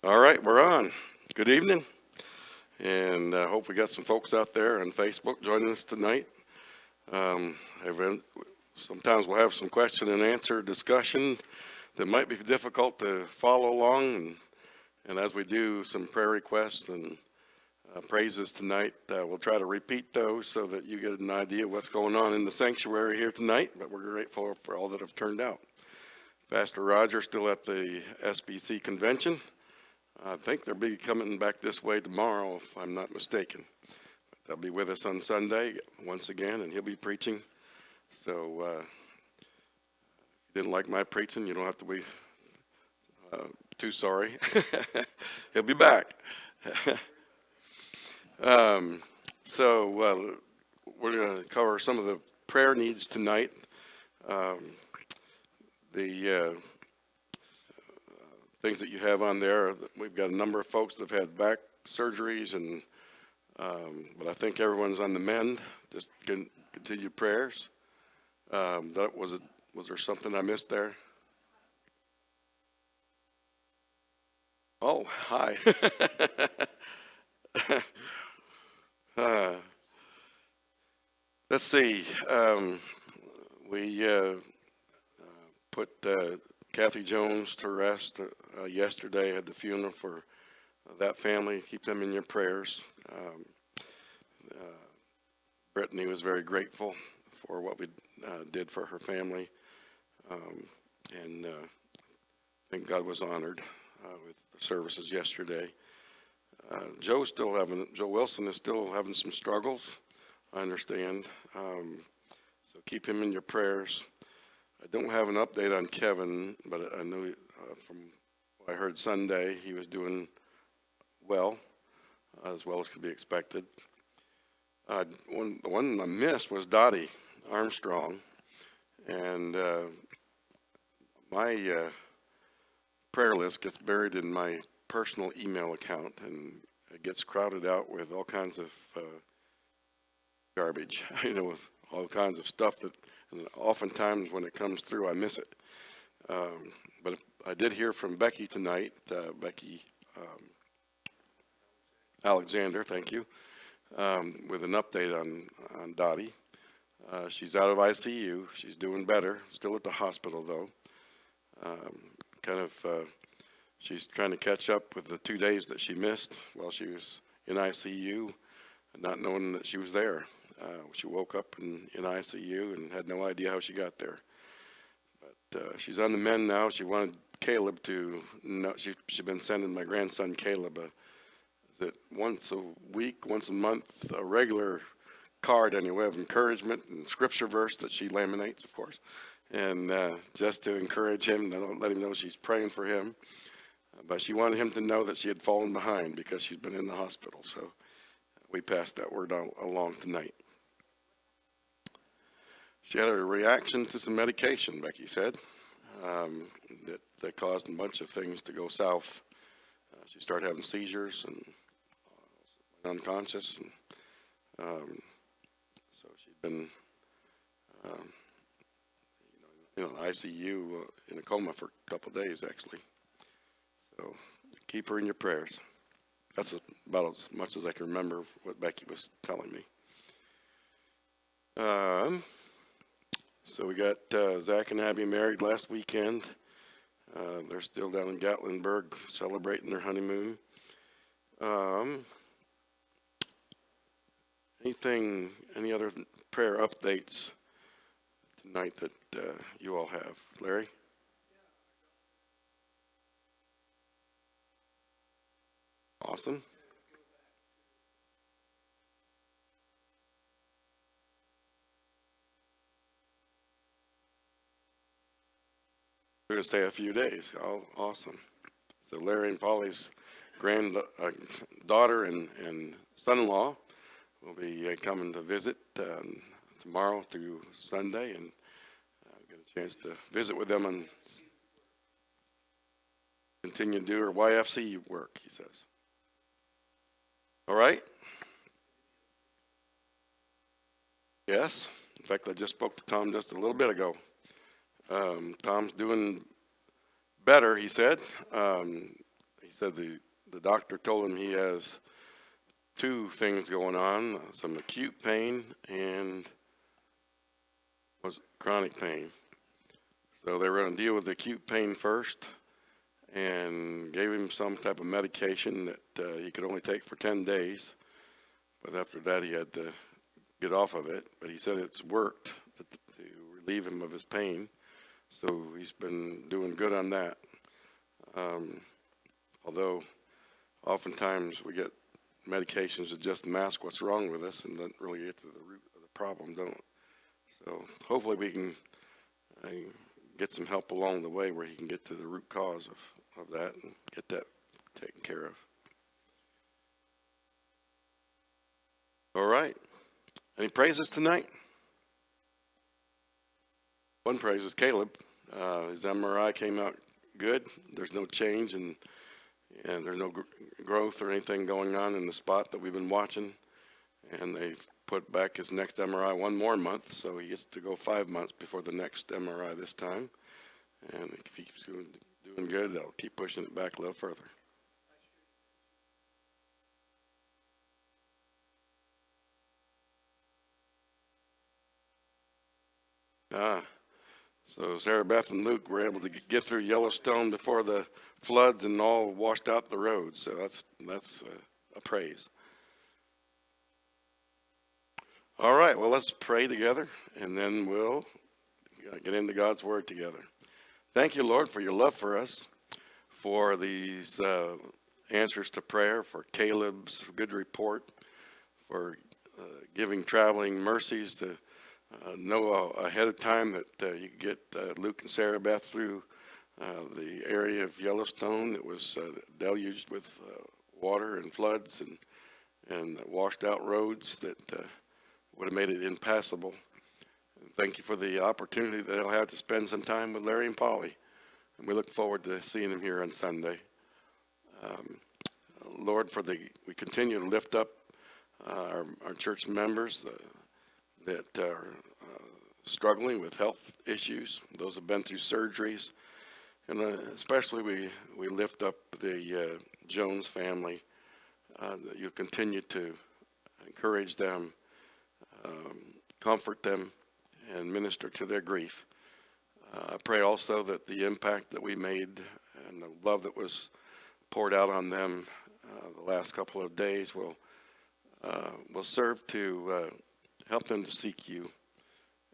All right, we're on. Good evening, and I hope we got some folks out there on Facebook joining us tonight. Um, Sometimes we'll have some question and answer discussion that might be difficult to follow along, and as we do some prayer requests and praises tonight, we'll try to repeat those so that you get an idea of what's going on in the sanctuary here tonight, but we're grateful for all that have turned out. Pastor Roger still at the SBC convention. I think they'll be coming back this way tomorrow, if I'm not mistaken. They'll be with us on Sunday once again, and he'll be preaching. So if you didn't like my preaching, you don't have to be too sorry. He'll be back. So we're going to cover some of the prayer needs tonight. The things that you have on there, we've got a number of folks that have had back surgeries, and but I think everyone's on the mend. Just continue prayers. Was there something I missed there? Oh, hi. Let's see. We put Kathy Jones to rest yesterday. Had the funeral for that family. Keep them in your prayers. Brittany was very grateful for what we did for her family, and I think God was honored with the services yesterday. Joe Wilson is still having some struggles, I understand. So keep him in your prayers. I don't have an update on Kevin, but I know from what I heard Sunday, he was doing well as could be expected. The one I missed was Dottie Armstrong, and my prayer list gets buried in my personal email account, and it gets crowded out with all kinds of garbage, with all kinds of stuff that, and oftentimes when it comes through, I miss it. But I did hear from Becky tonight, Becky Alexander, thank you, with an update on Dottie. She's out of ICU. She's doing better. Still at the hospital, though. She's trying to catch up with the 2 days that she missed while she was in ICU, not knowing that she was there. She woke up in ICU and had no idea how she got there. But she's on the mend now. She wanted Caleb to know. She's been sending my grandson Caleb once a week, once a month, a regular card anyway of encouragement and scripture verse that she laminates, of course, and just to encourage him, let him know she's praying for him. But she wanted him to know that she had fallen behind because she's been in the hospital. So we passed that word along tonight. She had a reaction to some medication, Becky said, that caused a bunch of things to go south. She started having seizures and unconscious, and so she'd been in ICU in a coma for a couple of days, actually. So keep her in your prayers. That's about as much as I can remember what Becky was telling me. So we got Zach and Abby married last weekend. They're still down in Gatlinburg celebrating their honeymoon. Any other prayer updates tonight that you all have? Larry? Awesome. We're going to stay a few days. Oh, awesome. So Larry and Polly's granddaughter and son-in-law will be coming to visit tomorrow through Sunday, and get a chance to visit with them and continue to do her YFC work, he says. All right? Yes. In fact, I just spoke to Tom just a little bit ago. Tom's doing better, he said. He said the doctor told him he has two things going on, some acute pain and was chronic pain. So they were going to deal with the acute pain first and gave him some type of medication that he could only take for 10 days. But after that, he had to get off of it. But he said it's worked to relieve him of his pain. So he's been doing good on that. Although oftentimes we get medications that just mask what's wrong with us and don't really get to the root of the problem, don't. So hopefully we can get some help along the way where he can get to the root cause of that and get that taken care of. All right. Any praises tonight? One praise is Caleb. His MRI came out good. There's no change and there's no growth or anything going on in the spot that we've been watching. And they've put back his next MRI one more month, so he gets to go 5 months before the next MRI this time. And if he keeps doing good, they'll keep pushing it back a little further. So Sarah Beth and Luke were able to get through Yellowstone before the floods and all washed out the roads. So that's a praise. All right, well, let's pray together, and then we'll get into God's Word together. Thank you, Lord, for your love for us, for these answers to prayer, for Caleb's good report, for giving traveling mercies to know ahead of time that you could get Luke and Sarah Beth through the area of Yellowstone that was deluged with water and floods and washed out roads that would have made it impassable. And thank you for the opportunity that I'll have to spend some time with Larry and Polly. And we look forward to seeing them here on Sunday. Lord, we continue to lift up our church members that are struggling with health issues, those have been through surgeries, and especially we lift up the Jones family, that you continue to encourage them, comfort them, and minister to their grief. I pray also that the impact that we made and the love that was poured out on them the last couple of days will serve to help them to seek you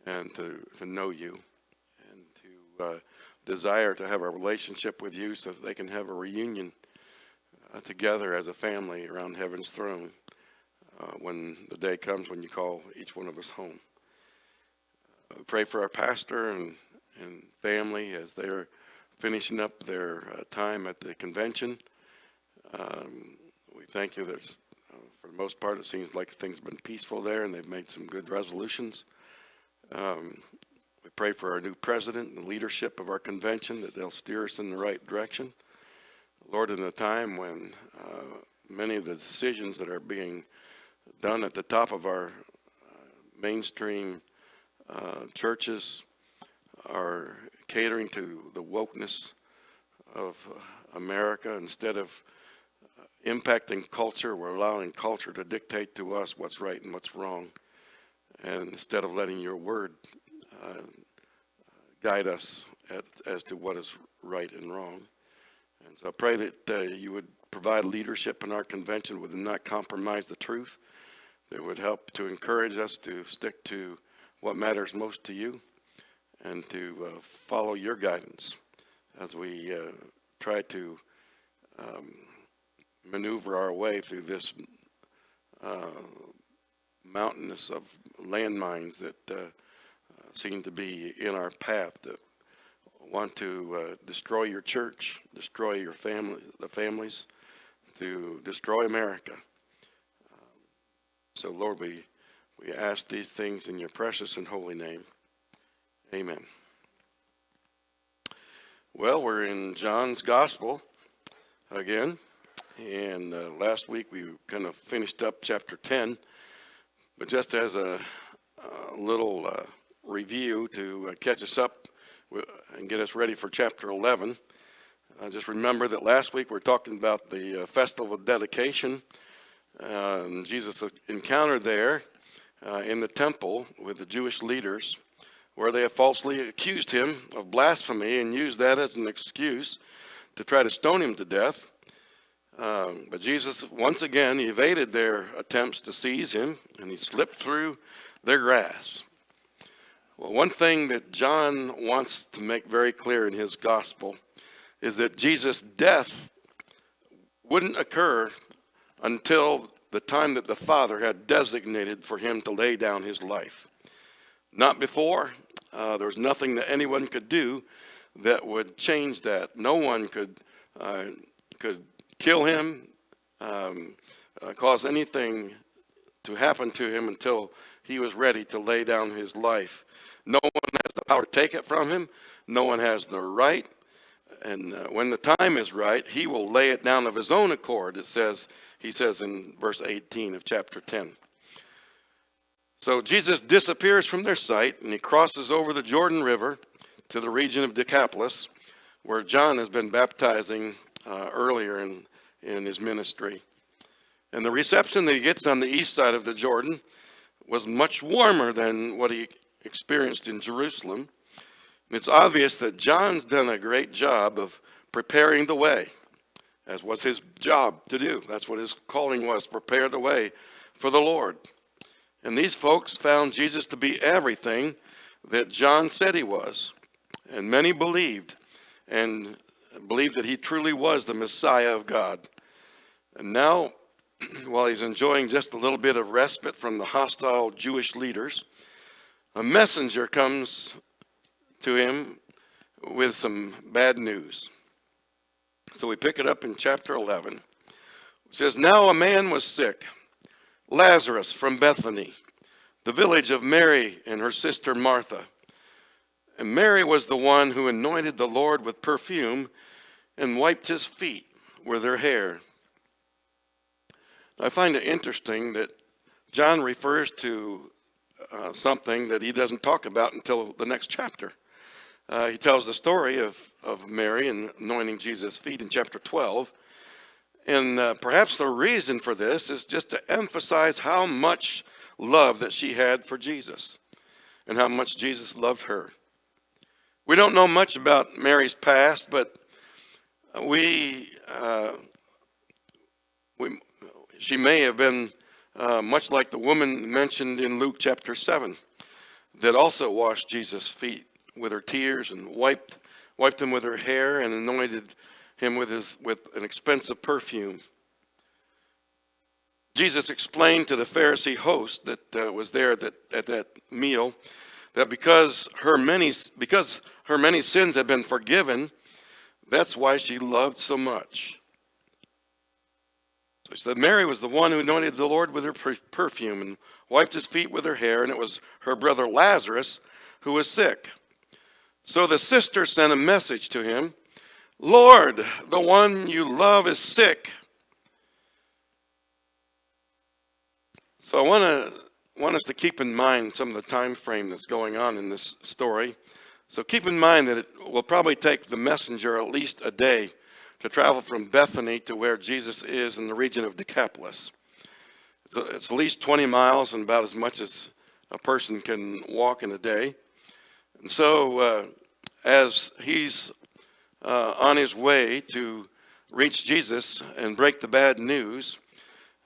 and to know you and to desire to have a relationship with you so that they can have a reunion together as a family around heaven's throne when the day comes when you call each one of us home. We pray for our pastor and family as they're finishing up their time at the convention. We thank you that for the most part, it seems like things have been peaceful there, and they've made some good resolutions. We pray for our new president and leadership of our convention, that they'll steer us in the right direction. Lord, in a time when many of the decisions that are being done at the top of our mainstream churches are catering to the wokeness of America instead of impacting culture. We're allowing culture to dictate to us what's right and what's wrong, and instead of letting your word guide us as to what is right and wrong. And so I pray that you would provide leadership in our convention would not compromise the truth, that would help to encourage us to stick to what matters most to you and to follow your guidance as we try to maneuver our way through this mountainous of landmines that seem to be in our path, that want to destroy your church, destroy your family, the families, to destroy America. So Lord, we ask these things in your precious and holy name. Amen. Well, we're in John's Gospel again, and last week we kind of finished up chapter 10, but just as a little review to catch us up and get us ready for chapter 11, Just remember that last week we were talking about the festival of dedication. And Jesus encountered there in the temple with the Jewish leaders, where they have falsely accused him of blasphemy and used that as an excuse to try to stone him to death. But Jesus, once again, evaded their attempts to seize him, and he slipped through their grasp. Well, one thing that John wants to make very clear in his gospel is that Jesus' death wouldn't occur until the time that the Father had designated for him to lay down his life. Not before. There was nothing that anyone could do that would change that. No one could kill him, cause anything to happen to him until he was ready to lay down his life. No one has the power to take it from him. No one has the right. And when the time is right, he will lay it down of his own accord, he says in verse 18 of chapter 10. So Jesus disappears from their sight, and he crosses over the Jordan River to the region of Decapolis, where John has been baptizing earlier in his ministry. And the reception that he gets on the east side of the Jordan was much warmer than what he experienced in Jerusalem. And it's obvious that John's done a great job of preparing the way, as was his job to do. That's what his calling was, prepare the way for the Lord. And these folks found Jesus to be everything that John said he was. And many believed that he truly was the Messiah of God. And now, while he's enjoying just a little bit of respite from the hostile Jewish leaders, a messenger comes to him with some bad news. So we pick it up in chapter 11. It says, "Now a man was sick, Lazarus from Bethany, the village of Mary and her sister Martha. And Mary was the one who anointed the Lord with perfume and wiped his feet with her hair." I find it interesting that John refers to something that he doesn't talk about until the next chapter. He tells the story of Mary and anointing Jesus' feet in chapter 12. And perhaps the reason for this is just to emphasize how much love that she had for Jesus and how much Jesus loved her. We don't know much about Mary's past, but she may have been much like the woman mentioned in Luke chapter 7 that also washed Jesus' feet with her tears and wiped them with her hair and anointed him with an expensive perfume. Jesus explained to the Pharisee host that was there at that meal that because her many sins had been forgiven, that's why she loved so much. So he said Mary was the one who anointed the Lord with her perfume and wiped his feet with her hair, and it was her brother Lazarus who was sick. So the sister sent a message to him, "Lord, the one you love is sick." So I want us to keep in mind some of the time frame that's going on in this story. So keep in mind that it will probably take the messenger at least a day to travel from Bethany to where Jesus is in the region of Decapolis. It's at least 20 miles and about as much as a person can walk in a day. And so as he's on his way to reach Jesus and break the bad news,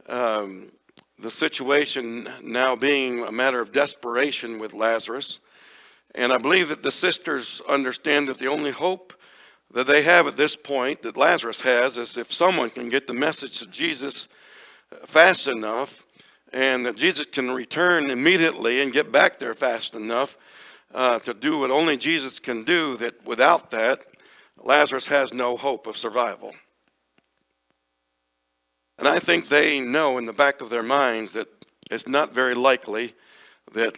the situation now being a matter of desperation with Lazarus. And I believe that the sisters understand that the only hope that they have at this point, that Lazarus has, is if someone can get the message to Jesus fast enough, and that Jesus can return immediately and get back there fast enough to do what only Jesus can do, that without that, Lazarus has no hope of survival. And I think they know in the back of their minds that it's not very likely that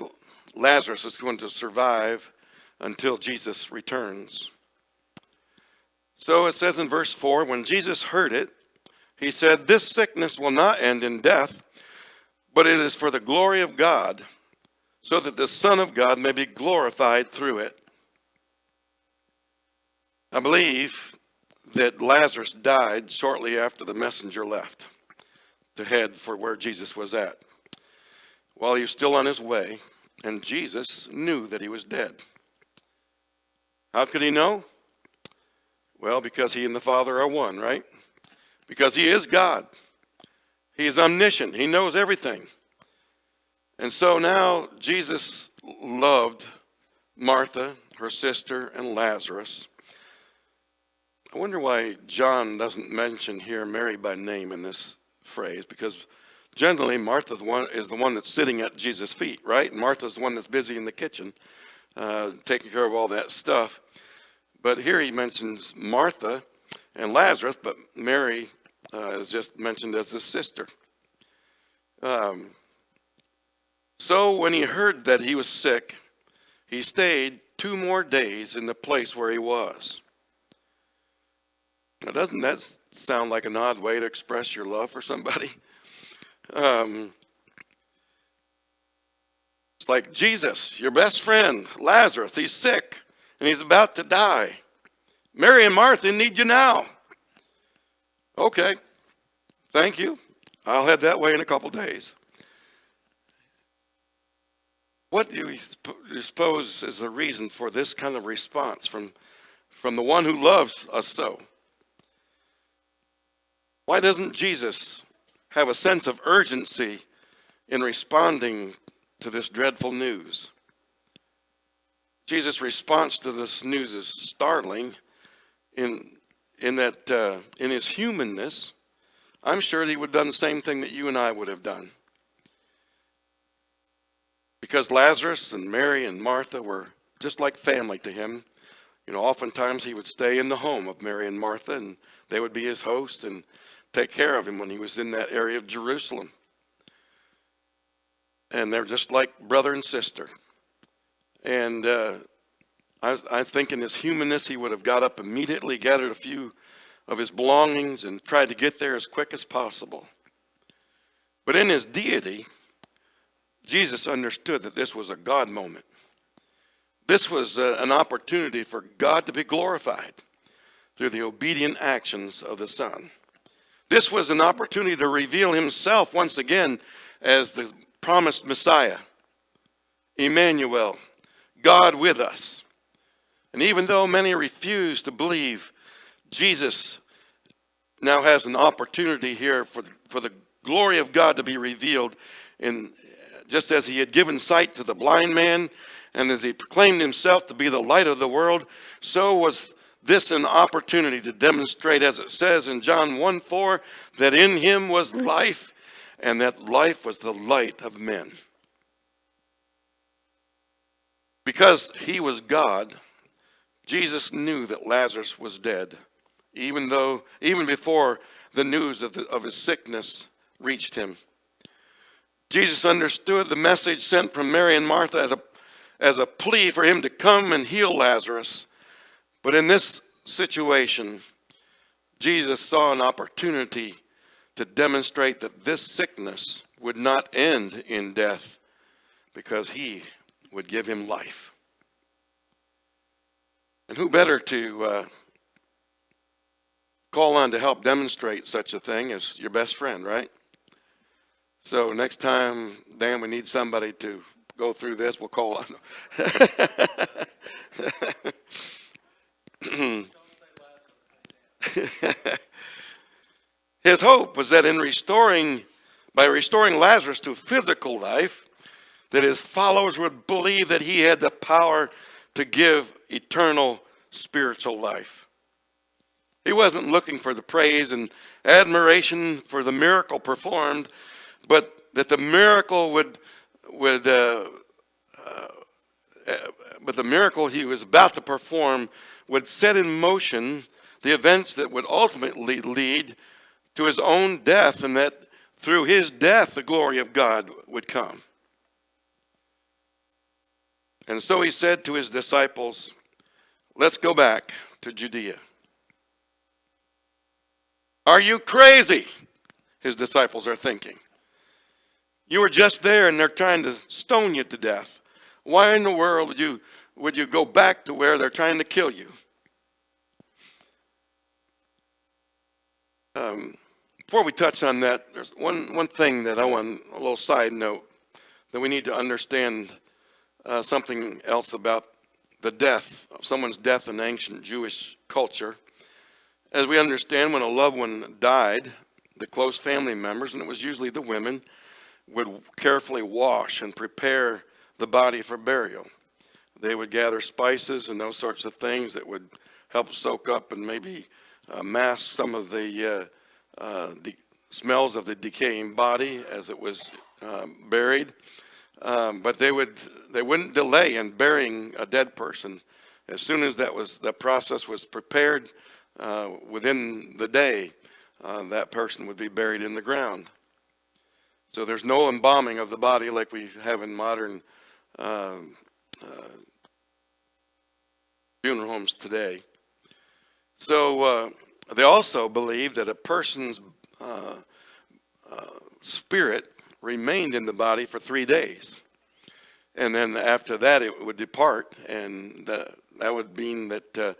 Lazarus is going to survive until Jesus returns. So it says in verse 4, when Jesus heard it, he said, "This sickness will not end in death, but it is for the glory of God, so that the Son of God may be glorified through it." I believe that Lazarus died shortly after the messenger left to head for where Jesus was at. While he was still on his way, and Jesus knew that he was dead. How could he know? Well, because he and the Father are one, right? Because he is God. He is omniscient. He knows everything. And so now Jesus loved Martha, her sister, and Lazarus. I wonder why John doesn't mention here Mary by name in this phrase, because generally Martha is the one that's sitting at Jesus' feet, right? And Martha's the one that's busy in the kitchen, taking care of all that stuff. But here he mentions Martha and Lazarus, but Mary is just mentioned as his sister. So when he heard that he was sick, he stayed 2 more days in the place where he was. Now, doesn't that sound like an odd way to express your love for somebody? It's like, Jesus, your best friend, Lazarus, he's sick and he's about to die. Mary and Martha need you now. Okay, thank you. I'll head that way in a couple days. What do you suppose is the reason for this kind of response from the one who loves us so? Why doesn't Jesus have a sense of urgency in responding to this dreadful news? Jesus' response to this news is startling in that in his humanness, I'm sure he would have done the same thing that you and I would have done. Because Lazarus and Mary and Martha were just like family to him. You know, oftentimes he would stay in the home of Mary and Martha, and they would be his host and take care of him when he was in that area of Jerusalem. And they're just like brother and sister. And I think in his humanness, he would have got up immediately, gathered a few of his belongings, and tried to get there as quick as possible. But in his deity, Jesus understood that this was a God moment. This was an opportunity for God to be glorified through the obedient actions of the Son. This was an opportunity to reveal himself once again as the promised Messiah, Emmanuel, God with us. And even though many refuse to believe, Jesus now has an opportunity here for the glory of God to be revealed, in just as he had given sight to the blind man, and as he proclaimed himself to be the light of the world, so was this an opportunity to demonstrate, as it says in John 1:4, that in him was life, and that life was the light of men. Because he was God, Jesus knew that Lazarus was dead, even before the news of his sickness reached him. Jesus understood the message sent from Mary and Martha as a plea for him to come and heal Lazarus. But in this situation, Jesus saw an opportunity to demonstrate that this sickness would not end in death, because he would give him life. And who better to call on to help demonstrate such a thing as your best friend, right? So next time, Dan, we need somebody to go through this, we'll call on them. His hope was that by restoring Lazarus to physical life, that his followers would believe that he had the power to give eternal spiritual life. He wasn't looking for the praise and admiration for the miracle performed, but that the miracle but the miracle he was about to perform would set in motion the events that would ultimately lead to his own death, and that through his death the glory of God would come. And so he said to his disciples, let's go back to Judea. Are you crazy? His disciples are thinking. You were just there and they're trying to stone you to death. Why in the world would you go back to where they're trying to kill you? Before we touch on that, there's one thing that I want, a little side note, that we need to understand something else about the death, someone's death in ancient Jewish culture. As we understand, when a loved one died, the close family members, and it was usually the women, would carefully wash and prepare the body for burial. They would gather spices and those sorts of things that would help soak up and maybe mask some of the smells of the decaying body as it was buried. But they wouldn't delay in burying a dead person. As soon as that process was prepared, within the day, that person would be buried in the ground. So there's no embalming of the body like we have in modern funeral homes today. So they also believe that a person's spirit remained in the body for 3 days. And then after that it would depart, and that would mean that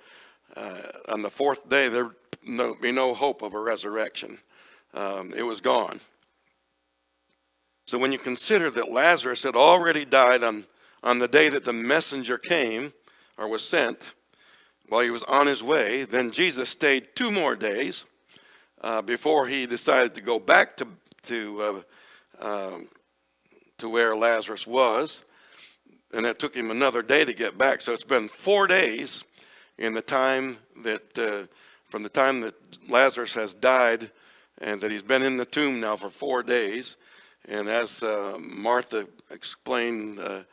on the fourth day there would be no hope of a resurrection. It was gone. So when you consider that Lazarus had already died on the day that the messenger came or was sent, while he was on his way, then Jesus stayed 2 more days before he decided to go back to where Lazarus was, and it took him another day to get back. So it's been 4 days in the time that from the time that Lazarus has died, and that he's been in the tomb now for 4 days. And as Martha explained a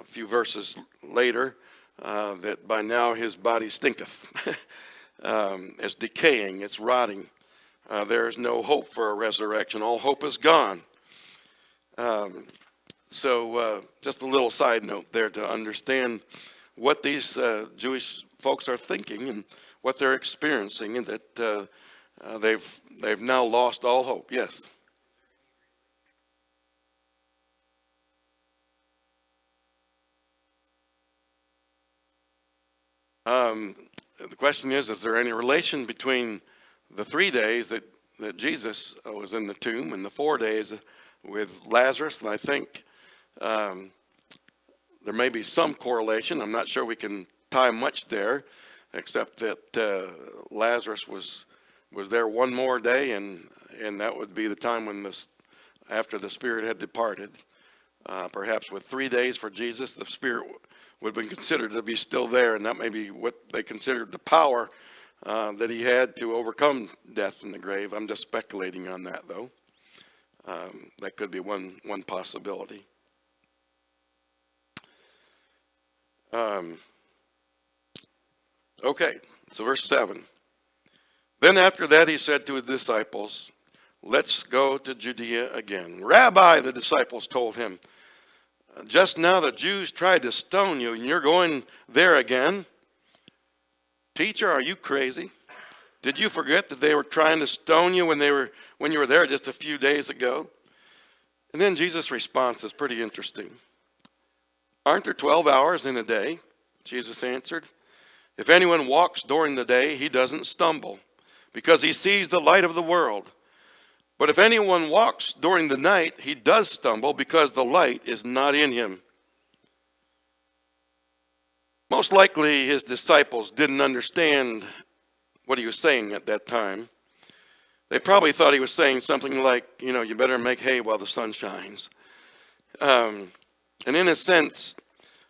few verses later, that by now his body stinketh. It's decaying, it's rotting. There is no hope for a resurrection. All hope is gone. So just a little side note there to understand what these Jewish folks are thinking and what they're experiencing, and that they've now lost all hope. Yes. The question is there any relation between the 3 days that Jesus was in the tomb and the 4 days with Lazarus? And I think there may be some correlation. I'm not sure we can tie much there, except that Lazarus was there 1 more day, and that would be the time when after the spirit had departed. Perhaps with 3 days for Jesus, the spirit would have been considered to be still there, and that may be what they considered the power that he had to overcome death in the grave. I'm just speculating on that, though. That could be one possibility. Okay, so verse 7. Then after that he said to his disciples, "Let's go to Judea again." "Rabbi," the disciples told him, "just now the Jews tried to stone you, and you're going there again?" "Teacher, are you crazy? Did you forget that they were trying to stone you when you were there just a few days ago?" And then Jesus' response is pretty interesting. "Aren't there 12 hours in a day?" Jesus answered. "If anyone walks during the day, he doesn't stumble, because he sees the light of the world. But if anyone walks during the night, he does stumble, because the light is not in him." Most likely his disciples didn't understand what he was saying at that time. They probably thought he was saying something like, you better make hay while the sun shines. And in a sense,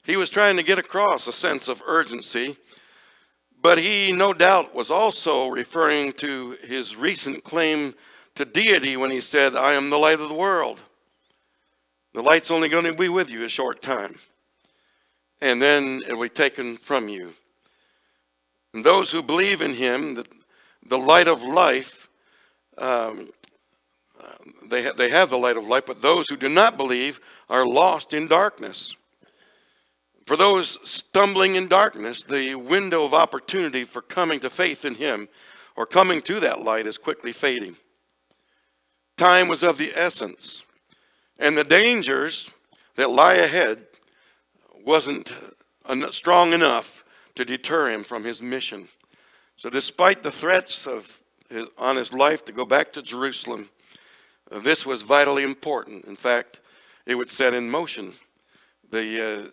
he was trying to get across a sense of urgency, but he no doubt was also referring to his recent claim to deity when he said, "I am the light of the world. The light's only going to be with you a short time, and then it will be taken from you. And those who believe in him, the light of life, they have the light of life, but those who do not believe are lost in darkness." For those stumbling in darkness, the window of opportunity for coming to faith in him or coming to that light is quickly fading. Time was of the essence, and the dangers that lie ahead wasn't strong enough to deter him from his mission. So despite the threats of on his life to go back to Jerusalem. This was vitally important. In fact, it would set in motion the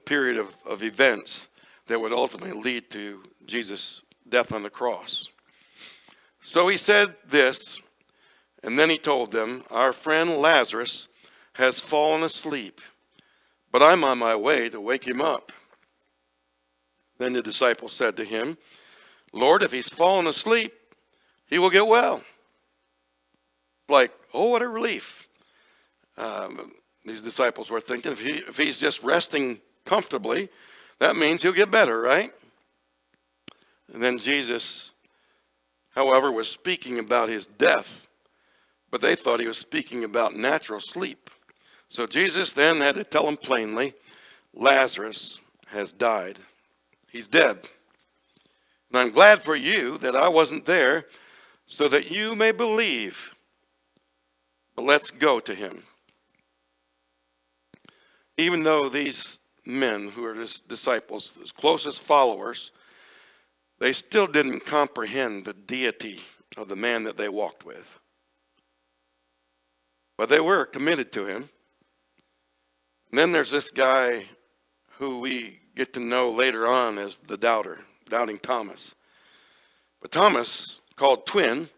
period of events that would ultimately lead to Jesus' death on the cross. So he said this, and then he told them, "Our friend Lazarus has fallen asleep, but I'm on my way to wake him up." Then the disciples said to him, "Lord, if he's fallen asleep, he will get well." Like, oh, what a relief. These disciples were thinking, if he's just resting comfortably, that means he'll get better, right? And then Jesus, however, was speaking about his death, but they thought he was speaking about natural sleep. So Jesus then had to tell them plainly, Lazarus has died. He's dead. And I'm glad for you that I wasn't there so that you may believe. But let's go to him. Even though these men who are his disciples, his closest followers, they still didn't comprehend the deity of the man that they walked with. But they were committed to him. And then there's this guy who we get to know later on as the doubter, doubting Thomas. But Thomas, called Twin,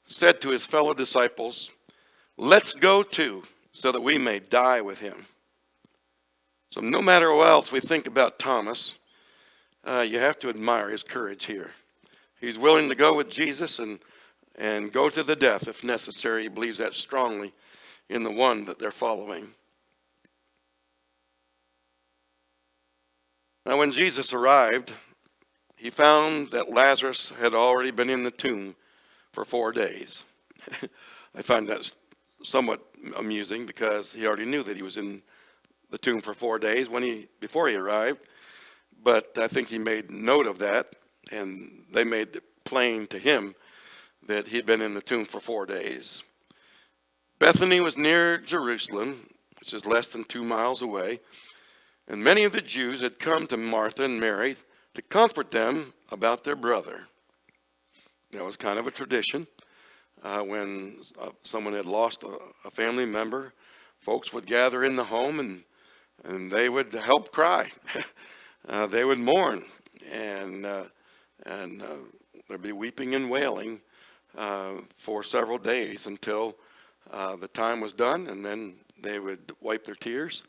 said to his fellow disciples, "Let's go too, so that we may die with him." So no matter what else we think about Thomas, you have to admire his courage here. He's willing to go with Jesus and go to the death if necessary. He believes that strongly in the one that they're following. Now when Jesus arrived, he found that Lazarus had already been in the tomb for 4 days. I find that somewhat amusing because he already knew that he was in the tomb for 4 days before he arrived. But I think he made note of that, and they made it plain to him that he'd been in the tomb for 4 days. Bethany was near Jerusalem, which is less than 2 miles away, and many of the Jews had come to Martha and Mary to comfort them about their brother. That was kind of a tradition. When someone had lost a family member, folks would gather in the home and they would help cry. They would mourn, and there'd be weeping and wailing for several days until the time was done, and then they would wipe their tears,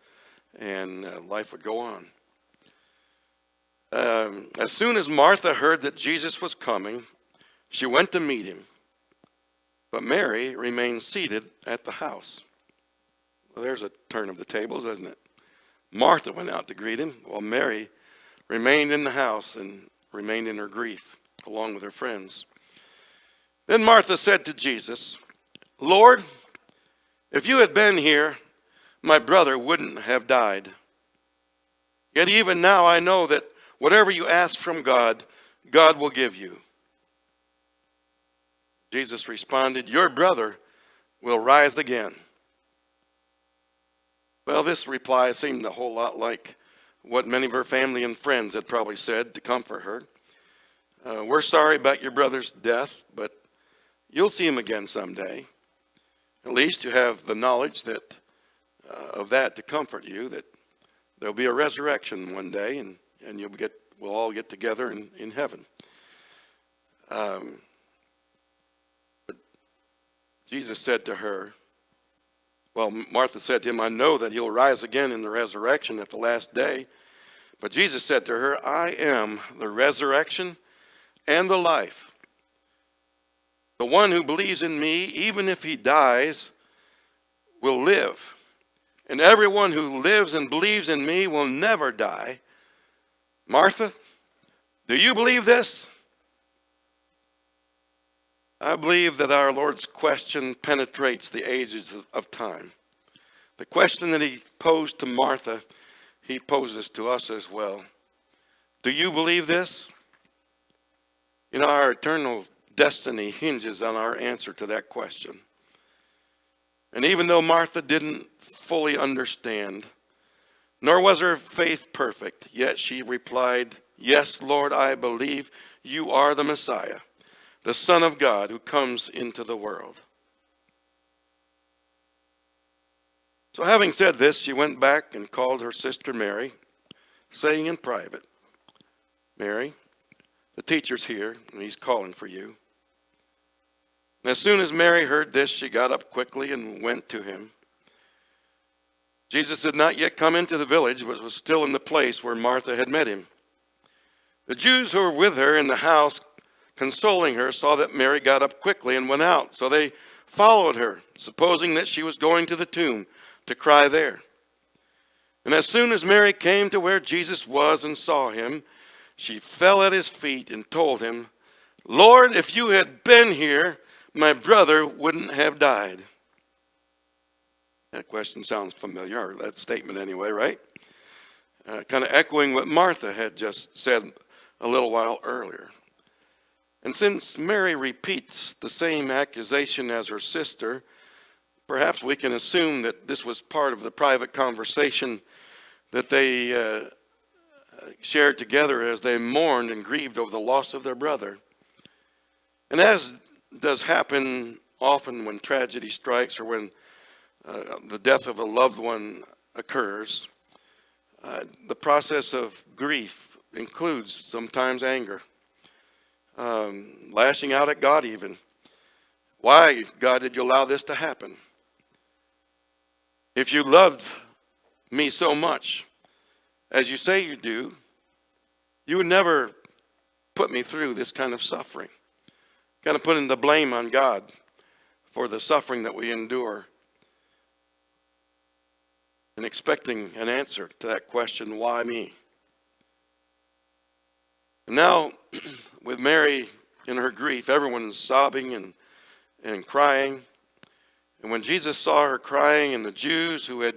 and life would go on. As soon as Martha heard that Jesus was coming, she went to meet him, but Mary remained seated at the house. Well, there's a turn of the tables, isn't it? Martha went out to greet him, while Mary remained in the house and remained in her grief, along with her friends. Then Martha said to Jesus, "Lord, if you had been here, my brother wouldn't have died. Yet even now I know that whatever you ask from God, God will give you." Jesus responded, "Your brother will rise again." Well, this reply seemed a whole lot like what many of her family and friends had probably said to comfort her. "We're sorry about your brother's death, but you'll see him again someday. At least you have the knowledge that of that to comfort you, that there'll be a resurrection one day, and we'll all get together in heaven." But Jesus said to her, Martha said to him, "I know that he'll rise again in the resurrection at the last day." But Jesus said to her, "I am the resurrection and the life. The one who believes in me, even if he dies, will live. And everyone who lives and believes in me will never die. Martha, do you believe this?" I believe that our Lord's question penetrates the ages of time. The question that he posed to Martha, he poses to us as well. Do you believe this? Our eternal destiny hinges on our answer to that question. And even though Martha didn't fully understand, nor was her faith perfect, yet she replied, "Yes, Lord, I believe you are the Messiah, the Son of God who comes into the world. So having said this, she went back and called her sister Mary, saying in private, Mary, the teacher's here, and he's calling for you. And as soon as Mary heard this, she got up quickly and went to him. Jesus had not yet come into the village, but was still in the place where Martha had met him. The Jews who were with her in the house, consoling her, saw that Mary got up quickly and went out. So they followed her, supposing that she was going to the tomb to cry there. And as soon as Mary came to where Jesus was and saw him, she fell at his feet and told him, Lord, if you had been here, my brother wouldn't have died. That question sounds familiar, or that statement anyway, right? Kind of echoing what Martha had just said a little while earlier. And since Mary repeats the same accusation as her sister, perhaps we can assume that this was part of the private conversation that they shared together as they mourned and grieved over the loss of their brother. And as does happen often when tragedy strikes or when the death of a loved one occurs, the process of grief includes sometimes anger, lashing out at God even. Why, God, did you allow this to happen? If you loved me so much, as you say you do, you would never put me through this kind of suffering. Kind of putting the blame on God for the suffering that we endure. And expecting an answer to that question, why me? And now, with Mary in her grief, everyone's sobbing and crying. And when Jesus saw her crying and the Jews who had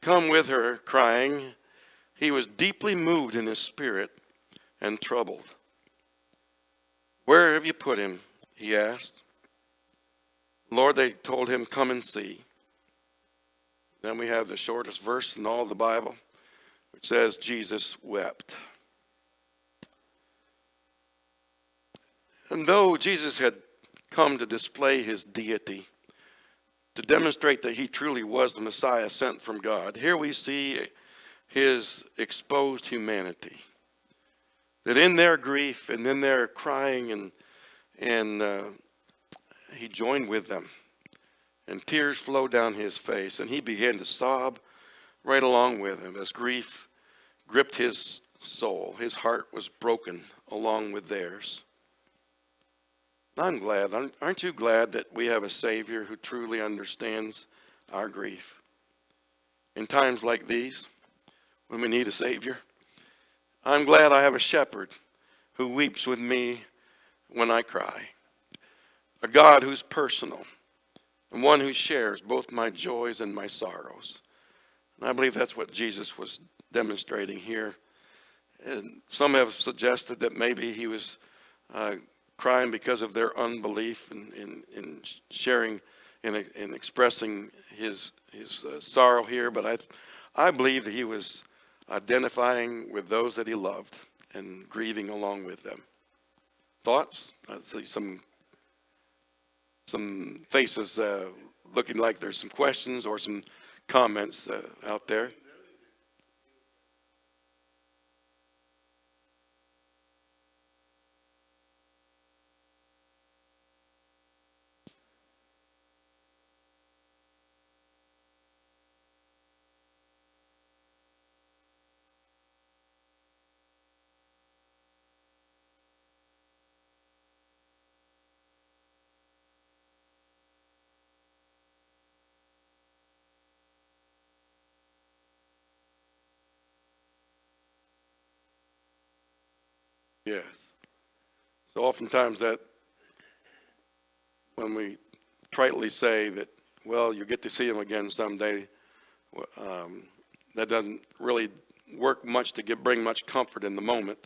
come with her crying, he was deeply moved in his spirit and troubled. Where have you put him? He asked. Lord, they told him, come and see. Then we have the shortest verse in all the Bible, which says, Jesus wept. And though Jesus had come to display his deity, to demonstrate that he truly was the Messiah sent from God, here we see his exposed humanity. That in their grief and in their crying, and he joined with them. And tears flowed down his face, and he began to sob right along with him as grief gripped his soul. His heart was broken along with theirs. I'm glad. Aren't you glad that we have a Savior who truly understands our grief? In times like these, when we need a Savior, I'm glad I have a shepherd who weeps with me when I cry. A God who's personal, and one who shares both my joys and my sorrows. And I believe that's what Jesus was demonstrating here. And some have suggested that maybe he was crying because of their unbelief in sharing and expressing his sorrow here. But I believe that he was identifying with those that he loved and grieving along with them. Thoughts? I see some faces looking like there's some questions or some comments out there. Yes. So oftentimes that when we tritely say that, well, you get to see him again someday, that doesn't really work much to bring much comfort in the moment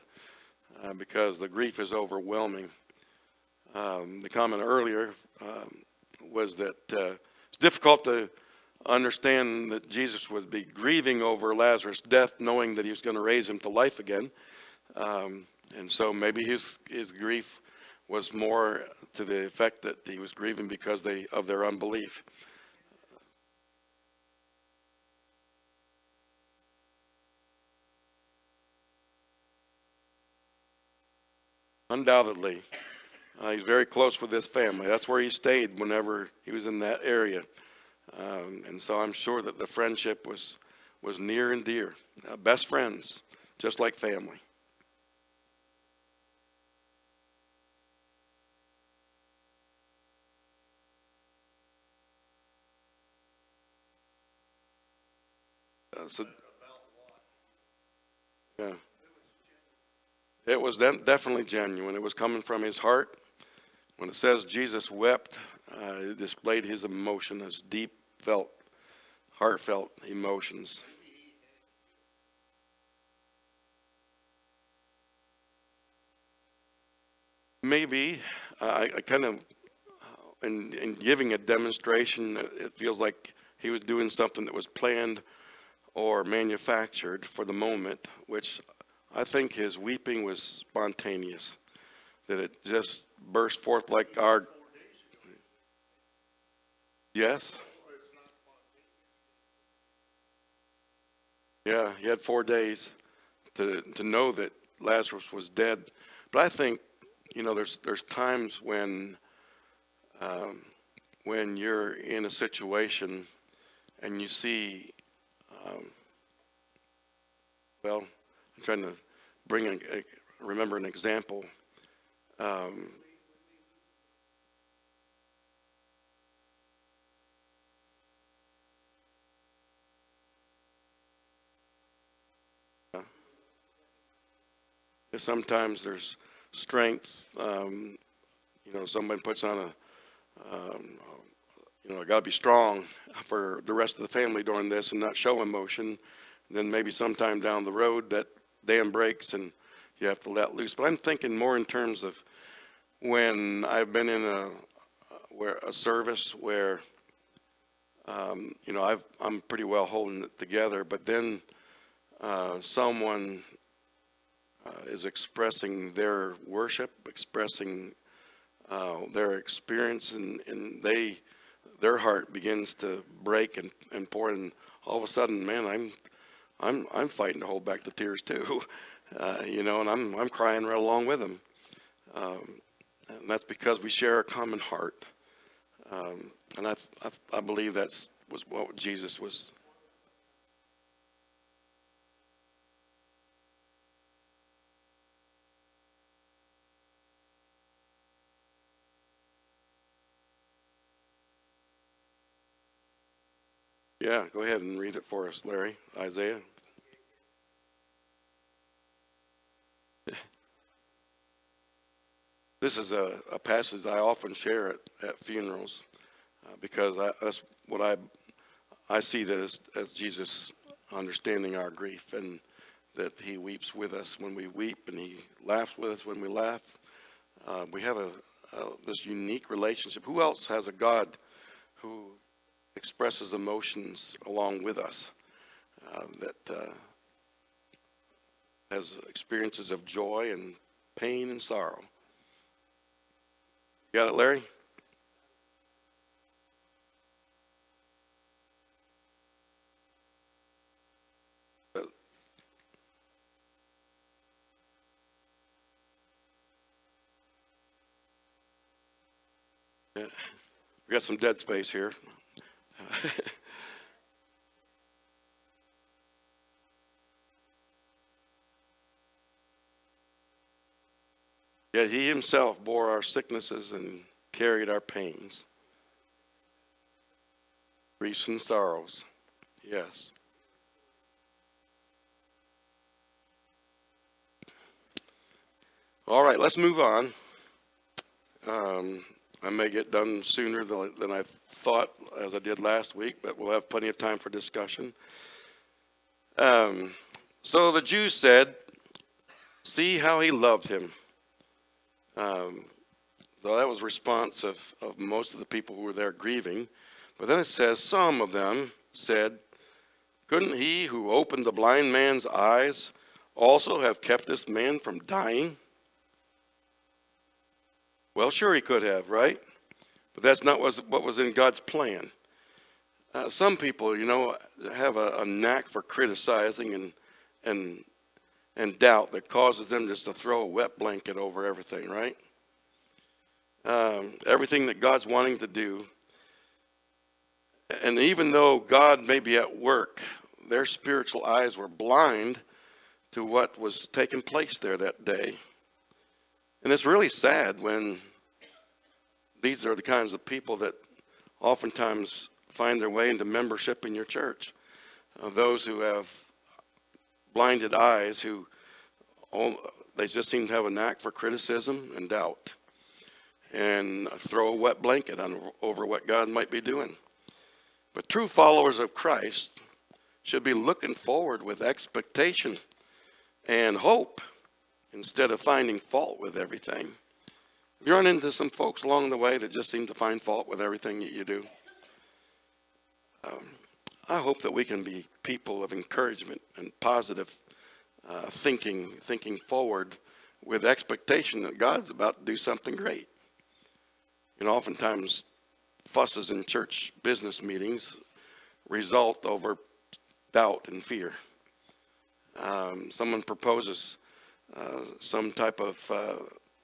because the grief is overwhelming. The comment earlier was that it's difficult to understand that Jesus would be grieving over Lazarus' death, knowing that he was going to raise him to life again. And so maybe his grief was more to the effect that he was grieving because of their unbelief. Undoubtedly. He's very close with his family. That's where he stayed whenever he was in that area. And so I'm sure that the friendship was near and dear. Best friends, just like family. So, yeah. It was definitely genuine. It was coming from his heart. When it says Jesus wept, it displayed his emotion, his deep felt, heartfelt emotions. Maybe I kind of, in giving a demonstration, it feels like he was doing something that was planned or manufactured for the moment, which I think his weeping was spontaneous, that it just burst forth like our, yes? Yeah, he had 4 days to know that Lazarus was dead. But I think, there's times um, when you're in a situation and you see, um, well, I'm trying to remember an example. Um, Sometimes there's strength. Somebody puts on I got to be strong for the rest of the family during this and not show emotion. And then maybe sometime down the road that dam breaks and you have to let loose. But I'm thinking more in terms of when I've been in a service where I'm pretty well holding it together, but then someone is expressing their worship, expressing their experience, and their heart begins to break and pour, and all of a sudden, man, I'm fighting to hold back the tears too, and I'm crying right along with them, and that's because we share a common heart, and I believe was what Jesus was. Yeah, go ahead and read it for us, Larry. Isaiah. This is a passage I often share at funerals because that's what I see that as Jesus understanding our grief, and that he weeps with us when we weep and he laughs with us when we laugh. We have this unique relationship. Who else has a God who expresses emotions along with us, that has experiences of joy and pain and sorrow? You got it, Larry? Yeah. We got some dead space here. Yet he himself bore our sicknesses and carried our pains, griefs and sorrows. Yes. All right, let's move on. I may get done sooner than I thought, as I did last week, but we'll have plenty of time for discussion. So the Jews said, "See how he loved him." Um, so that was a response of most of the people who were there grieving. But then it says, some of them said, "Couldn't he who opened the blind man's eyes also have kept this man from dying?" Well, sure he could have, right? But that's not what was in God's plan. Some people, have a knack for criticizing and doubt that causes them just to throw a wet blanket over everything, right? Everything that God's wanting to do. And even though God may be at work, their spiritual eyes were blind to what was taking place there that day. And it's really sad when these are the kinds of people that oftentimes find their way into membership in your church. Those who have blinded eyes, they just seem to have a knack for criticism and doubt and throw a wet blanket over what God might be doing. But true followers of Christ should be looking forward with expectation and hope instead of finding fault with everything. You run into some folks along the way that just seem to find fault with everything that you do. I hope that we can be people of encouragement and positive thinking forward with expectation that God's about to do something great. Oftentimes fusses in church business meetings result over doubt and fear. Someone proposes some type of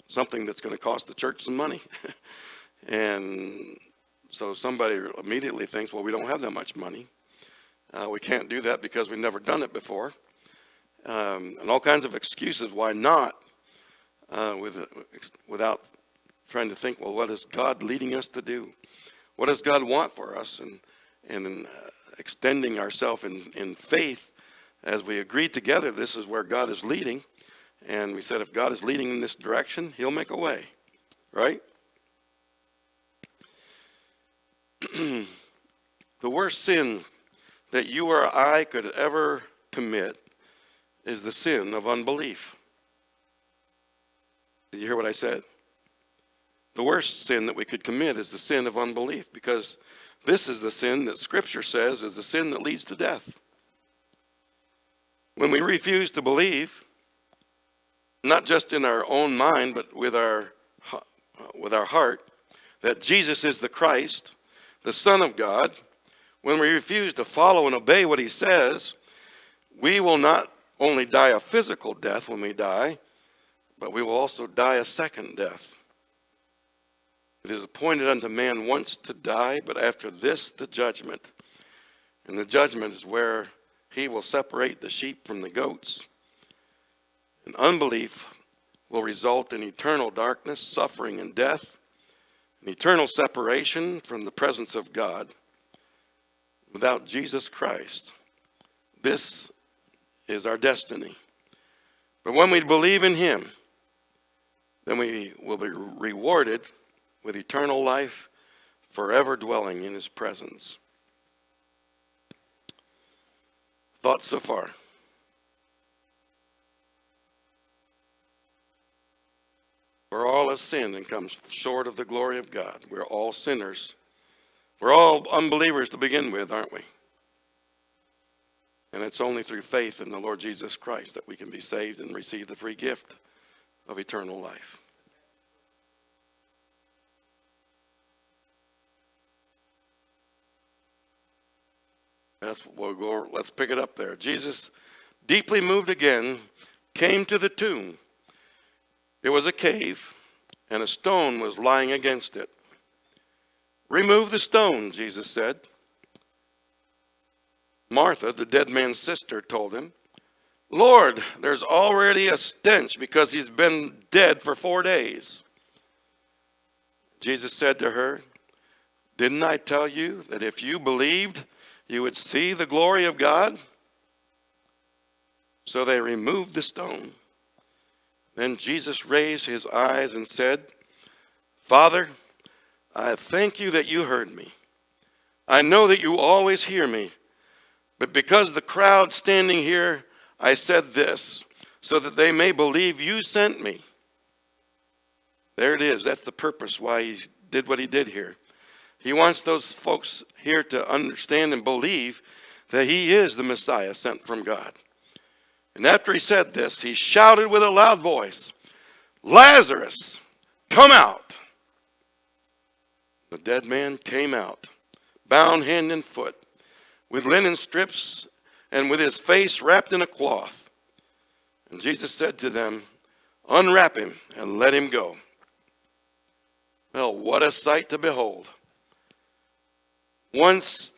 something that's going to cost the church some money. And so somebody immediately thinks, well, we don't have that much money. We can't do that because we've never done it before. And all kinds of excuses why not, without trying to think, well, what is God leading us to do? What does God want for us? And extending ourselves in faith as we agree together, this is where God is leading. And we said, if God is leading in this direction, he'll make a way, right? The worst sin that you or I could ever commit is the sin of unbelief. Did you hear what I said? The worst sin that we could commit is the sin of unbelief, because this is the sin that Scripture says is the sin that leads to death. When we refuse to believe, not just in our own mind, but with our heart, that Jesus is the Christ, the Son of God, when we refuse to follow and obey what he says, we will not only die a physical death when we die, but we will also die a second death. It is appointed unto man once to die, but after this the judgment. And the judgment is where he will separate the sheep from the goats. And unbelief will result in eternal darkness, suffering, and death, an eternal separation from the presence of God. Without Jesus Christ, this is our destiny. But when we believe in him, then we will be rewarded with eternal life, forever dwelling in his presence. Thoughts so far? For all has sinned and comes short of the glory of God. We're all sinners. We're all unbelievers to begin with, aren't we? And it's only through faith in the Lord Jesus Christ that we can be saved and receive the free gift of eternal life. Let's pick it up there. Jesus, deeply moved again, came to the tomb. It was a cave, and a stone was lying against it. Remove the stone, Jesus said. Martha, the dead man's sister, told him, Lord, there's already a stench because he's been dead for 4 days. Jesus said to her, didn't I tell you that if you believed, you would see the glory of God? So they removed the stone. Then Jesus raised his eyes and said, Father, I thank you that you heard me. I know that you always hear me, but because the crowd standing here, I said this, so that they may believe you sent me. There it is. That's the purpose why he did what he did here. He wants those folks here to understand and believe that he is the Messiah sent from God. And after he said this, he shouted with a loud voice, Lazarus, come out. The dead man came out, bound hand and foot, with linen strips and with his face wrapped in a cloth. And Jesus said to them, "Unwrap him and let him go." Well, what a sight to behold. Once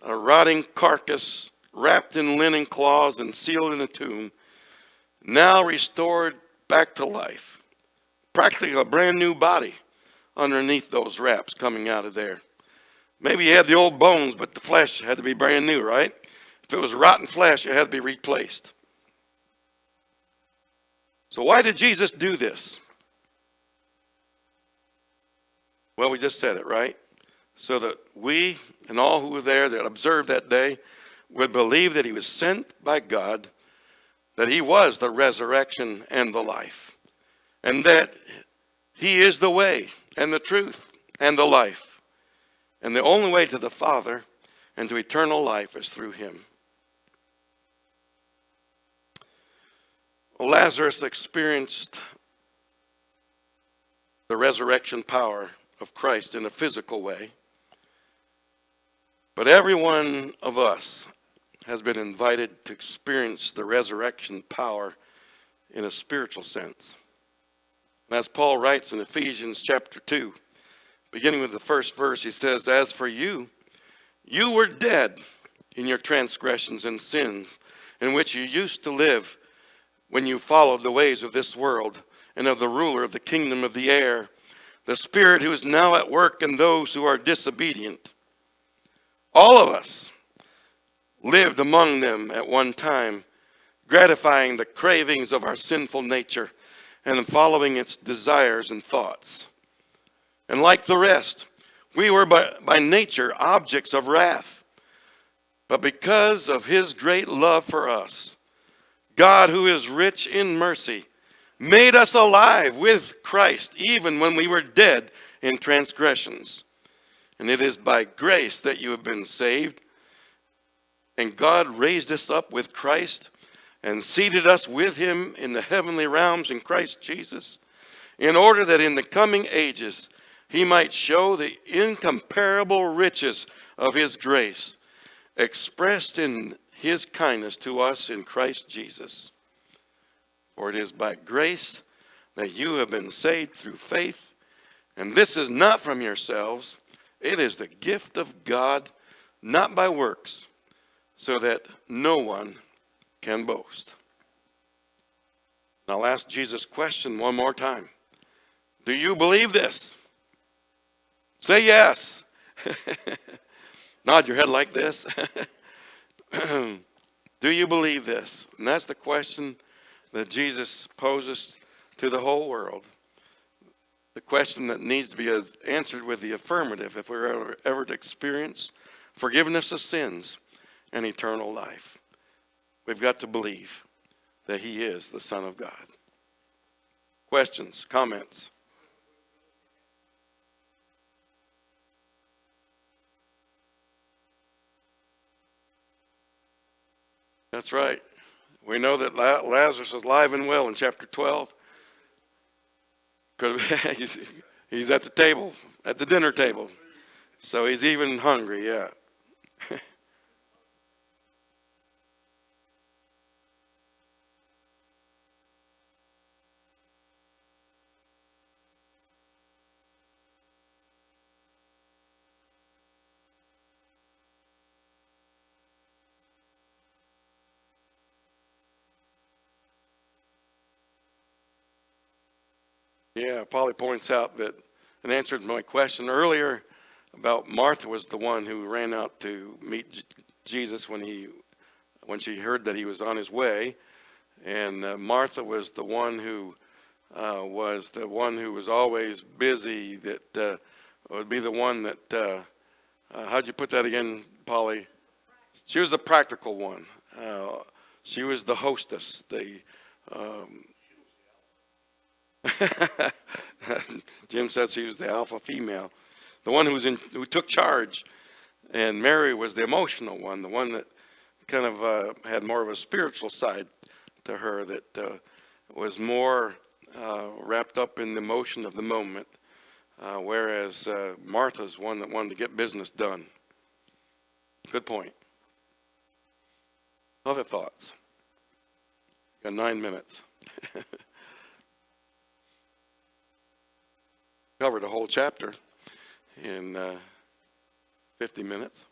a rotting carcass wrapped in linen cloths and sealed in a tomb, now restored back to life. Practically a brand new body underneath those wraps coming out of there. Maybe you had the old bones, but the flesh had to be brand new, right? If it was rotten flesh, it had to be replaced. So why did Jesus do this? Well, we just said it, right? So that we and all who were there that observed that day would believe that he was sent by God, that he was the resurrection and the life, and that he is the way and the truth and the life. And the only way to the Father and to eternal life is through him. Well, Lazarus experienced the resurrection power of Christ in a physical way. But every one of us has been invited to experience the resurrection power in a spiritual sense. And as Paul writes in Ephesians chapter 2, beginning with the first verse, he says, "As for you, you were dead in your transgressions and sins, in which you used to live when you followed the ways of this world and of the ruler of the kingdom of the air, the spirit who is now at work in those who are disobedient. All of us lived among them at one time, gratifying the cravings of our sinful nature and following its desires and thoughts. And like the rest, we were by nature objects of wrath. But because of his great love for us, God, who is rich in mercy, made us alive with Christ, even when we were dead in transgressions. And it is by grace that you have been saved. And God raised us up with Christ and seated us with him in the heavenly realms in Christ Jesus, in order that in the coming ages he might show the incomparable riches of his grace, expressed in his kindness to us in Christ Jesus. For it is by grace that you have been saved through faith, and this is not from yourselves. It is the gift of God, not by works, so that no one can boast." Now I'll ask Jesus' question one more time. Do you believe this? Say yes. Nod your head like this. Do you believe this? And that's the question that Jesus poses to the whole world. The question that needs to be answered with the affirmative if we're ever to experience forgiveness of sins and eternal life. We've got to believe that he is the Son of God. Questions, comments? That's right. We know that Lazarus is alive and well in chapter 12. He's at the table, at the dinner table. So he's even hungry, yeah. Yeah, Polly points out that and answered my question earlier about Martha was the one who ran out to meet Jesus when she heard that he was on his way, and Martha was the one who was always busy. That would be the one that. How'd you put that again, Polly? She was the practical one. She was the hostess. Jim says she was the alpha female, the one who took charge, and Mary was the emotional one, the one that kind of had more of a spiritual side to her, that was more wrapped up in the emotion of the moment. whereas Martha's one that wanted to get business done. Good point. Other thoughts? Got 9 minutes. Covered a whole chapter in 50 minutes.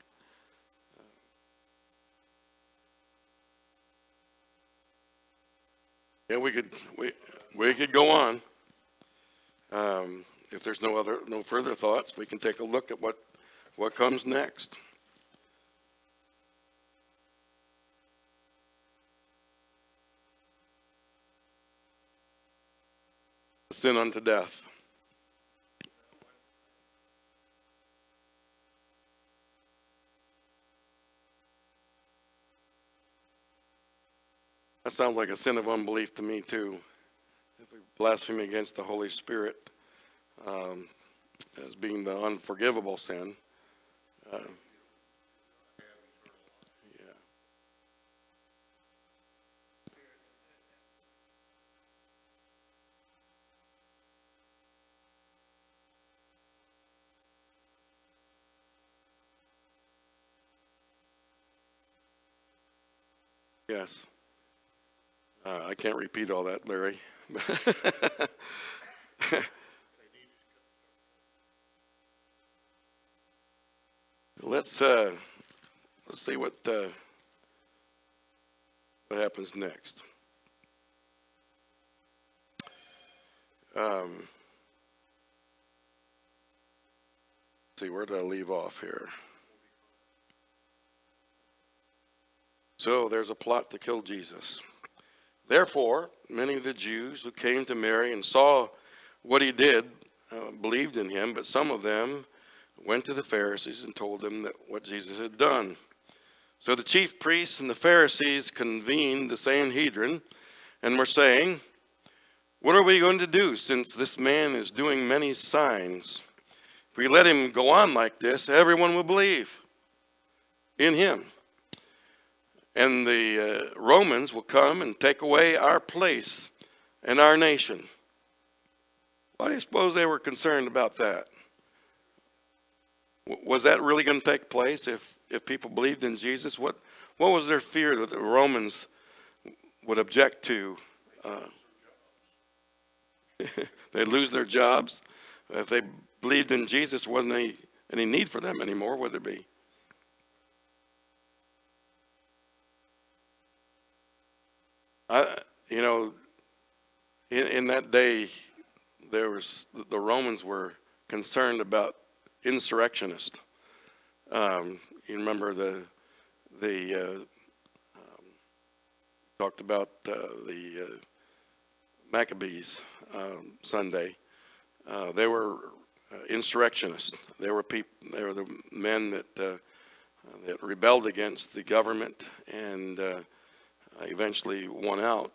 Yeah, we could go on. If there's no further thoughts, we can take a look at what comes next. Sin unto death. That sounds like a sin of unbelief to me too. If we blaspheme against the Holy Spirit as being the unforgivable sin. Yeah. Yes. I can't repeat all that, Larry. Let's see what happens next. See, where did I leave off here? So there's a plot to kill Jesus. Therefore, many of the Jews who came to Mary and saw what he did believed in him, but some of them went to the Pharisees and told them that what Jesus had done. So the chief priests and the Pharisees convened the Sanhedrin and were saying, "What are we going to do since this man is doing many signs? If we let him go on like this, everyone will believe in him. And the Romans will come and take away our place and our nation." Why do you suppose they were concerned about that? Was that really going to take place if people believed in Jesus? What was their fear that the Romans would object to? They'd lose their jobs. If they believed in Jesus, wasn't any need for them anymore, would there be? In that day, the Romans were concerned about insurrectionists. You remember the talked about the Maccabees Sunday. They were insurrectionists. They were the men that rebelled against the government and eventually won out.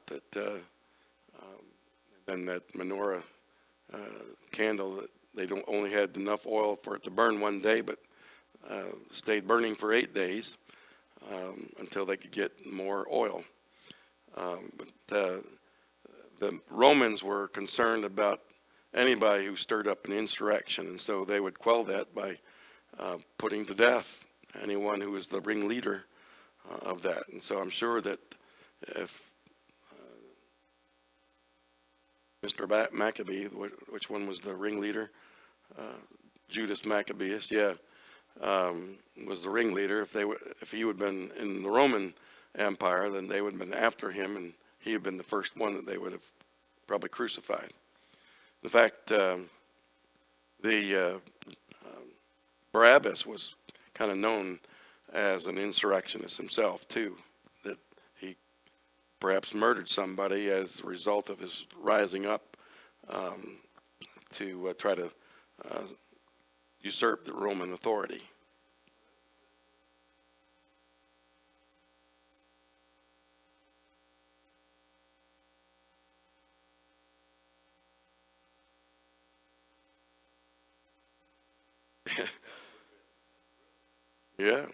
Then that menorah candle, that they only had enough oil for it to burn one day, but stayed burning for 8 days until they could get more oil. But the Romans were concerned about anybody who stirred up an insurrection, and so they would quell that by putting to death anyone who was the ringleader of that. And so I'm sure that if Mr. Maccabee, which one was the ringleader? Judas Maccabeus, yeah, was the ringleader. If he would have been in the Roman Empire, then they would have been after him, and he had been the first one that they would have probably crucified. In fact, Barabbas was kind of known as an insurrectionist himself too, that he perhaps murdered somebody as a result of his rising up to try to usurp the Roman authority. Yeah.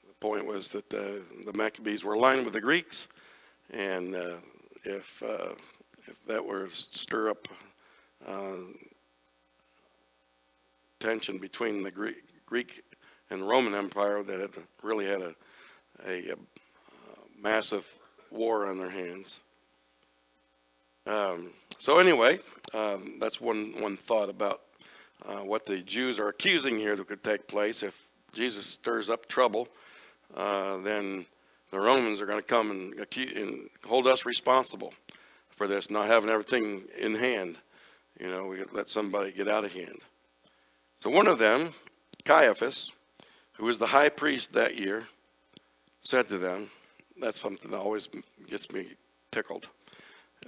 The point was that the Maccabees were aligned with the Greeks, and if that were stir up tension between the Greek and Roman Empire that had really had a massive war on their hands. So anyway, that's one thought about what the Jews are accusing here that could take place. If Jesus stirs up trouble, then the Romans are going to come and hold us responsible for this, not having everything in hand. We let somebody get out of hand. So one of them, Caiaphas, who was the high priest that year, said to them, that's something that always gets me tickled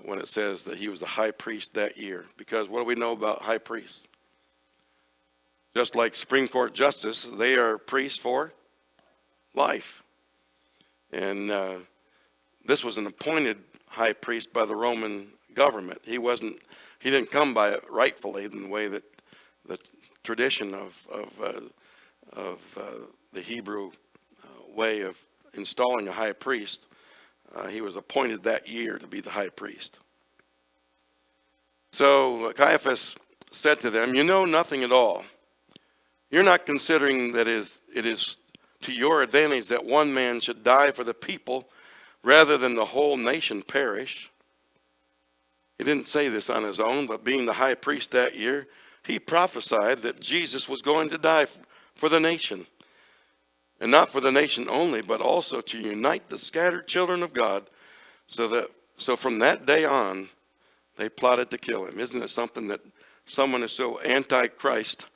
when it says that he was the high priest that year. Because what do we know about high priests? Just like Supreme Court justice, they are priests for life. And this was an appointed high priest by the Roman government. He didn't come by it rightfully in the way that the tradition of the Hebrew way of installing a high priest. He was appointed that year to be the high priest. So Caiaphas said to them, "You know nothing at all. You're not considering that it is to your advantage that one man should die for the people rather than the whole nation perish." He didn't say this on his own, but being the high priest that year, he prophesied that Jesus was going to die for the nation. And not for the nation only, but also to unite the scattered children of God, so from that day on, they plotted to kill him. Isn't it something that someone who's so anti-Christ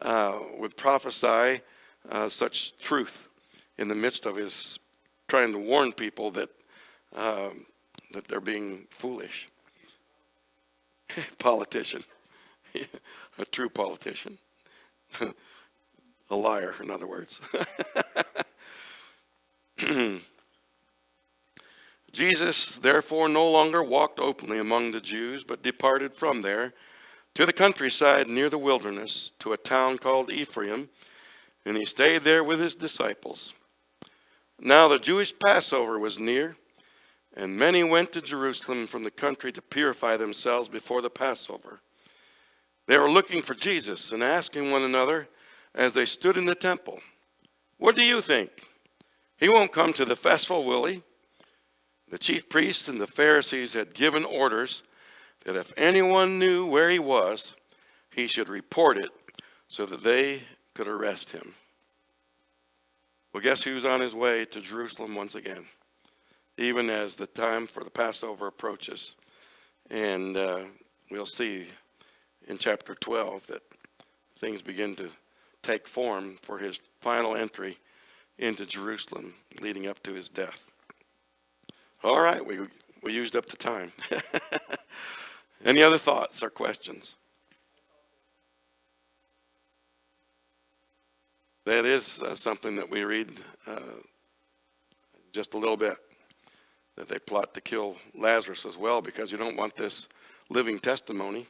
would prophesy such truth in the midst of his trying to warn people that they're being foolish? Politician. A true politician. A liar, in other words. Jesus, therefore, no longer walked openly among the Jews, but departed from there to the countryside near the wilderness, to a town called Ephraim, and he stayed there with his disciples. Now the Jewish Passover was near, and many went to Jerusalem from the country to purify themselves before the Passover. They were looking for Jesus and asking one another as they stood in the temple, "What do you think? He won't come to the festival, will he?" The chief priests and the Pharisees had given orders that if anyone knew where he was, he should report it so that they could arrest him. Well, guess who's on his way to Jerusalem once again, even as the time for the Passover approaches. And we'll see in chapter 12 that things begin to take form for his final entry into Jerusalem, leading up to his death. All right, we used up the time. Any other thoughts or questions? That is something that we read just a little bit, that they plot to kill Lazarus as well, because you don't want this living testimony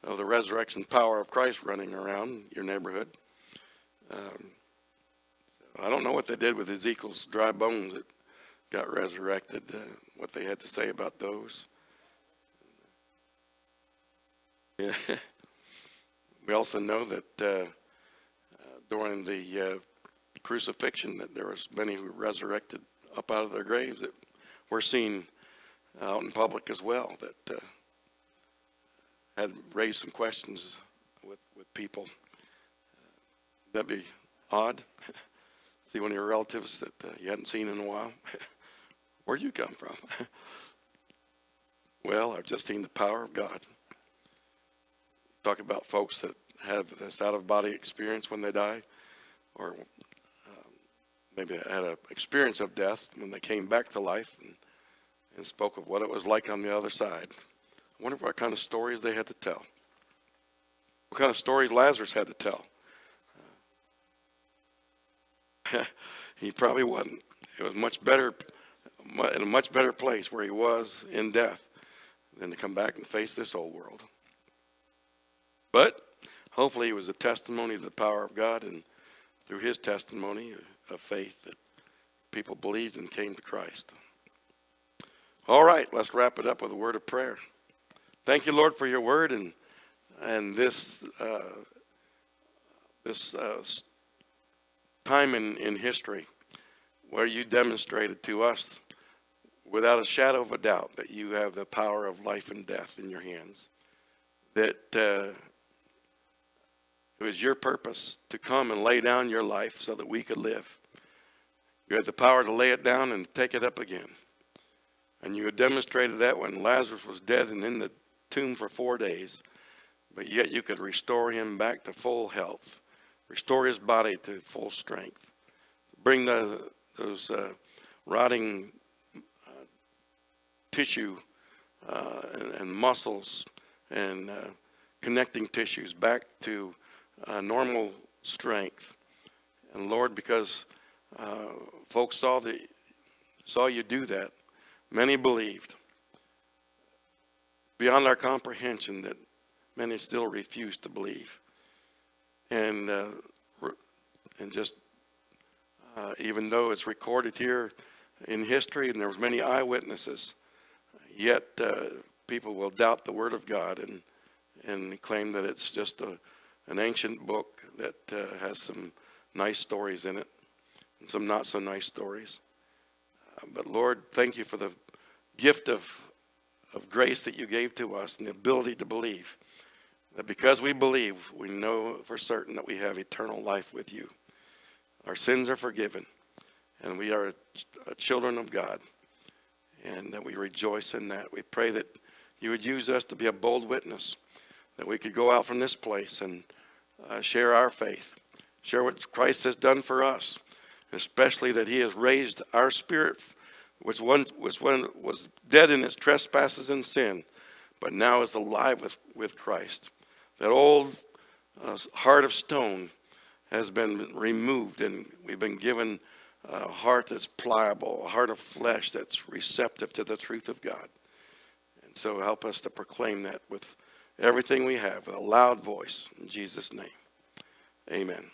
of the resurrection power of Christ running around your neighborhood. I don't know what they did with Ezekiel's dry bones that got resurrected, what they had to say about those. Yeah. We also know that during the crucifixion that there was many who resurrected up out of their graves that were seen out in public as well, that had raised some questions with people. That'd be odd. See one of your relatives that you hadn't seen in a while. Where'd you come from? Well, I've just seen the power of God. Talk about folks that have this out-of-body experience when they die, or maybe had an experience of death when they came back to life and spoke of what it was like on the other side. I wonder what kind of stories they had to tell. What kind of stories Lazarus had to tell. He probably wasn't. It was much better, in a much better place where he was in death than to come back and face this old world. But hopefully it was a testimony of the power of God, and through his testimony of faith that people believed and came to Christ. All right, let's wrap it up with a word of prayer. Thank you, Lord, for your word and this time in history where you demonstrated to us without a shadow of a doubt that you have the power of life and death in your hands. That it was your purpose to come and lay down your life so that we could live. You had the power to lay it down and take it up again. And you had demonstrated that when Lazarus was dead and in the tomb for 4 days. But yet you could restore him back to full health. Restore his body to full strength. Bring those rotting tissue and muscles and connecting tissues back to normal strength. And Lord, because folks saw you do that, many believed. Beyond our comprehension, that many still refuse to believe. And just even though it's recorded here in history and there was many eyewitnesses, yet people will doubt the Word of God and claim that it's just an ancient book that has some nice stories in it and some not so nice stories. But Lord, thank you for the gift of grace that you gave to us and the ability to believe. That because we believe, we know for certain that we have eternal life with you. Our sins are forgiven, and we are children of God, and that we rejoice in that. We pray that you would use us to be a bold witness, that we could go out from this place and share our faith, share what Christ has done for us, especially that he has raised our spirit, which was dead in its trespasses and sin, but now is alive with Christ. That old heart of stone has been removed, and we've been given a heart that's pliable, a heart of flesh that's receptive to the truth of God. And so help us to proclaim that with everything we have, with a loud voice. In Jesus' name, amen.